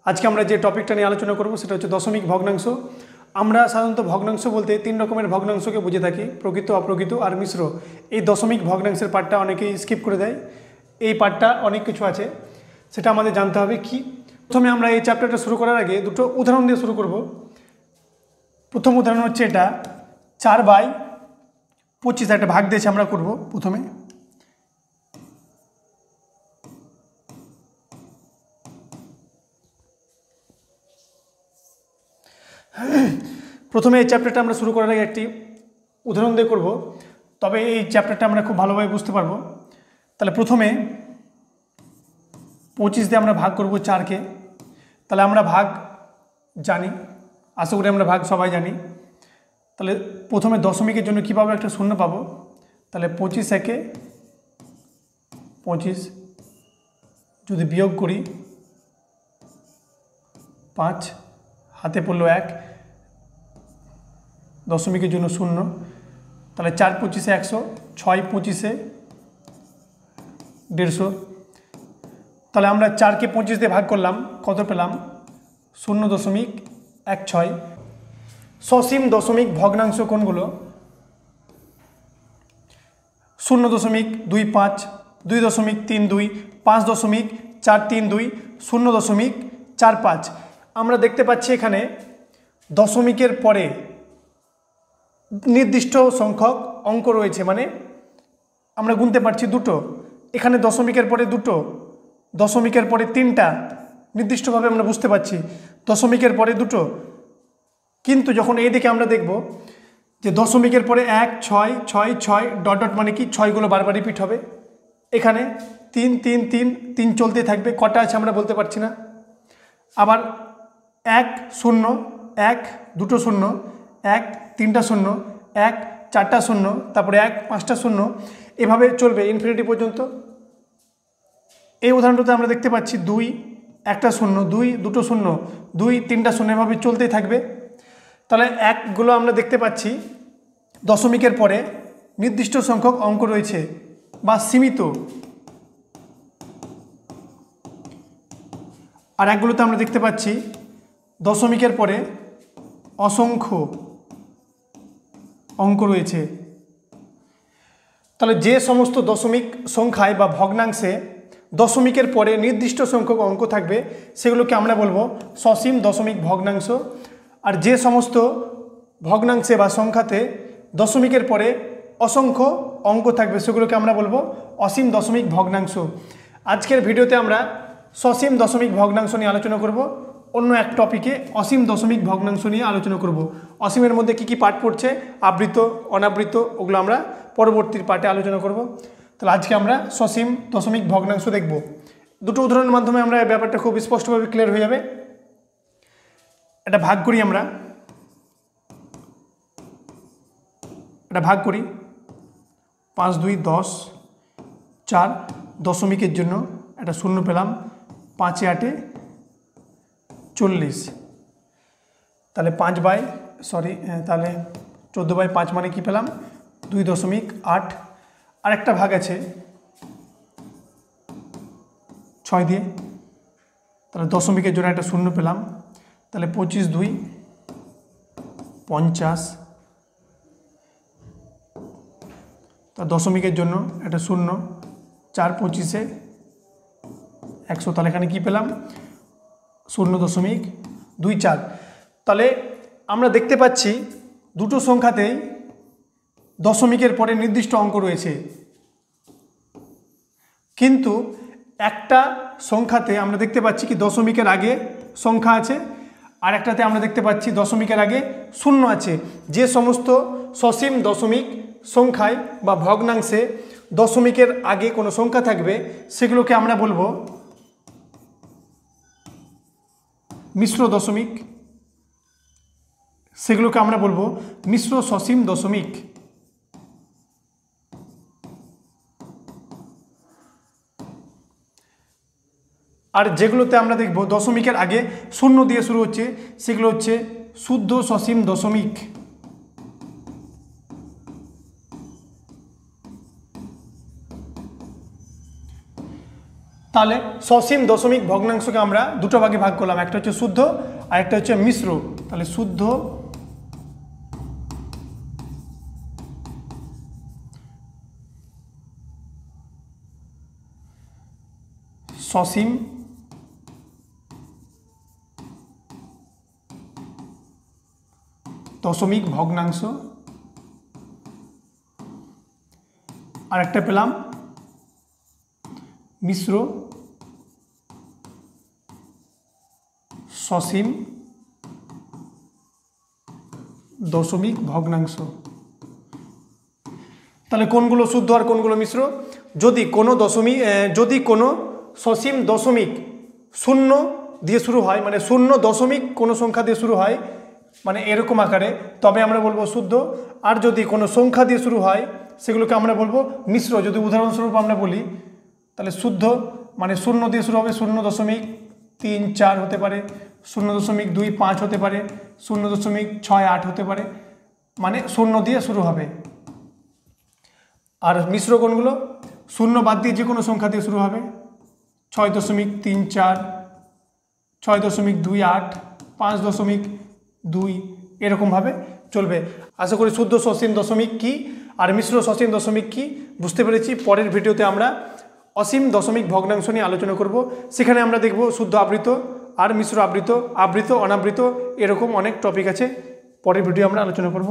আজকে আমরা যে টপিকটা নিয়ে আলোচনা করব সেটা হচ্ছে দশমিক ভগ্নাংশ। আমরা সাধারণত ভগ্নাংশ বলতে তিন রকমের ভগ্নাংশকে বুঝে থাকি, প্রকৃত, অপ্রকৃত আর মিশ্র। এই দশমিক ভগ্নাংশের পার্টটা অনেকেই স্কিপ করে দেয়। এই পার্টটা অনেক কিছু আছে, সেটা আমাদের জানতে হবে। কি প্রথমে আমরা এই চ্যাপ্টারটা শুরু করার আগে দুটো উদাহরণ দিয়ে শুরু করব। প্রথম উদাহরণ হচ্ছে এটা 4/25, একটা ভাগ দিয়েছে আমরা করব। প্রথমে এই চ্যাপ্টারটা আমরা শুরু করার আগে একটি উদাহরণ দিয়ে করব, তবে এই চ্যাপ্টারটা আমরা খুব ভালোভাবে বুঝতে পারবো। তাহলে প্রথমে 25 দিয়ে আমরা ভাগ করব 4কে। তাহলে আমরা ভাগ জানি, আশা করি আমরা ভাগ সবাই জানি। তাহলে প্রথমে দশমিকের জন্য কীভাবে একটা শূন্য পাবো, তাহলে 25 একে 25, যদি বিয়োগ করি 5, হাতে পড়লো 1, দশমিকের জন্য 0। তাহলে 4/25 100, 6/25 150। তাহলে আমরা 4কে 25 দিয়ে ভাগ করলাম, কত পেলাম? 0.16। সসীম দশমিক ভগ্নাংশ কোনগুলো? 0.25, 2.32, 5.432, 0.45। আমরা দেখতে পাচ্ছি এখানে দশমিকের পরে নির্দিষ্ট সংখ্যক অঙ্ক রয়েছে, মানে আমরা গুনতে পারছি দুটো। এখানে দশমিকের পরে দুটো, দশমিকের পরে 3টা, নির্দিষ্টভাবে আমরা বুঝতে পারছি দশমিকের পরে দুটো। কিন্তু যখন এই দিকে আমরা দেখব যে দশমিকের পরে 1, 6, 6, 6 ডট ডট, মানে কি 6গুলো বারবার রিপিট হবে। এখানে 3 3 3 3 চলতে থাকবে, কটা আছে আমরা বলতে পারছি না। আবার 1 0 1, 2টো 0, 1 3টা 0, 1 4টা 0, তারপরে 1 5টা 0, এভাবে চলবে ইনফিনিটি পর্যন্ত। এই উদাহরণটাতে আমরা দেখতে পাচ্ছি 2 1টা 0, 2 2টো 0, 2 3টা 0, এভাবে চলতেই থাকবে। তাহলে একগুলো আমরা দেখতে পাচ্ছি দশমিকের পরে নির্দিষ্ট সংখ্যক অঙ্ক রয়েছে বা সীমিত, আর একগুলোতে আমরা দেখতে পাচ্ছি দশমিকের পরে অসংখ্য অঙ্ক রয়েছে। তাহলে যে সমস্ত দশমিক সংখ্যায় বা ভগ্নাংশে দশমিকের পরে নির্দিষ্ট সংখ্যক অঙ্ক থাকবে সেগুলোকে আমরা বলবো সসীম দশমিক ভগ্নাংশ। আর যে সমস্ত ভগ্নাংশে বা সংখ্যাতে দশমিকের পরে অসংখ্য অঙ্ক থাকবে সেগুলোকে আমরা বলবো অসীম দশমিক ভগ্নাংশ। আজকের ভিডিওতে আমরা সসীম দশমিক ভগ্নাংশ নিয়ে আলোচনা করব। অন্য এক টপিকে অসীম দশমিক ভগ্নাংশ নিয়ে আলোচনা করব। অসীমের মধ্যে কি কি পার্ট পড়ছে, আবৃত, অনাবৃত, ওগুলো আমরা পরবর্তী পার্টে আলোচনা করব। তাহলে আজকে আমরা সসীম দশমিক ভগ্নাংশ দেখব। দুটো উদাহরণের মাধ্যমে আমরা এই ব্যাপারটা খুব স্পষ্টভাবে ক্লিয়ার হয়ে যাবে। এটা ভাগ করি, আমরা এটা ভাগ করি। 5 2 10, 4 দশমিকের জন্য একটা 0 পেলাম, 5 8 40। তাহলে 14/5 মানে কি পেলাম? 2.8। আরেকটা ভাগ আছে 6 দিয়ে, তাহলে দশমিকের জন্য একটা 0 পেলাম। তাহলে 25 2 50। তা দশমিকের জন্য একটা 0, 4/25 100। তাহলে এখানে কি পেলাম? 0.24। তাহলে আমরা দেখতে পাচ্ছি দুটো সংখ্যাতেই দশমিকের পরে নির্দিষ্ট অঙ্ক রয়েছে, কিন্তু একটা সংখ্যাতে আমরা দেখতে পাচ্ছি কি দশমিকের আগে সংখ্যা আছে, আর একটাতে আমরা দেখতে পাচ্ছি দশমিকের আগে 0 আছে। যে সমস্ত সসীম দশমিক সংখ্যায় বা ভগ্নাংশে দশমিকের আগে কোনো সংখ্যা থাকবে সেগুলোকে আমরা বলবো মিশ্র দশমিক, সেগুলোকে আমরা বলবো মিশ্র সসীম দশমিক। আর যেগুলোতে আমরা দেখব দশমিকের আগে 0 দিয়ে শুরু হচ্ছে সেগুলো হচ্ছে শুদ্ধ সসীম দশমিক। তাহলে সসীম দশমিক ভগ্নাংশকে আমরা দুটো ভাগে ভাগ করলাম, একটা হচ্ছে শুদ্ধ আর একটা হচ্ছে মিশ্র। তাহলে শুদ্ধ সসীম দশমিক ভগ্নাংশ, আর একটা পেলাম মিশ্র সসীম দশমিক ভগ্নাংশ। তাহলে কোনগুলো শুদ্ধ আর কোনগুলো মিশ্র? যদি কোনো সসীম দশমিক শূন্য দিয়ে শুরু হয়, মানে শূন্য দশমিক কোনো সংখ্যা দিয়ে শুরু হয়, মানে এরকম আকারে, তবে আমরা বলবো শুদ্ধ। আর যদি কোনো সংখ্যা দিয়ে শুরু হয় সেগুলোকে আমরা বলবো মিশ্র। যদি উদাহরণস্বরূপ আমরা বলি, তাহলে শুদ্ধ মানে শূন্য দিয়ে শুরু হবে, 0.34 হতে পারে, 0.25 হতে পারে, 0.68 হতে পারে, মানে শূন্য দিয়ে শুরু হবে। আর মিশ্র কোনগুলো? শূন্য বাদ দিয়ে যে কোনো সংখ্যা দিয়ে শুরু হবে, 6.34, 6.28, 5.2, এরকমভাবে চলবে। আশা করি শুদ্ধ সসীম দশমিক কী আর মিশ্র সসীম দশমিক কী বুঝতে পেরেছি। পরের ভিডিওতে আমরা অসীম দশমিক ভগ্নাংশ নিয়ে আলোচনা করব। সেখানে আমরা দেখব শুদ্ধ আবৃত আর মিশ্র আবৃত, আবৃত অনাবৃত, এরকম অনেক টপিক আছে। পরের ভিডিও আমরা আলোচনা করব।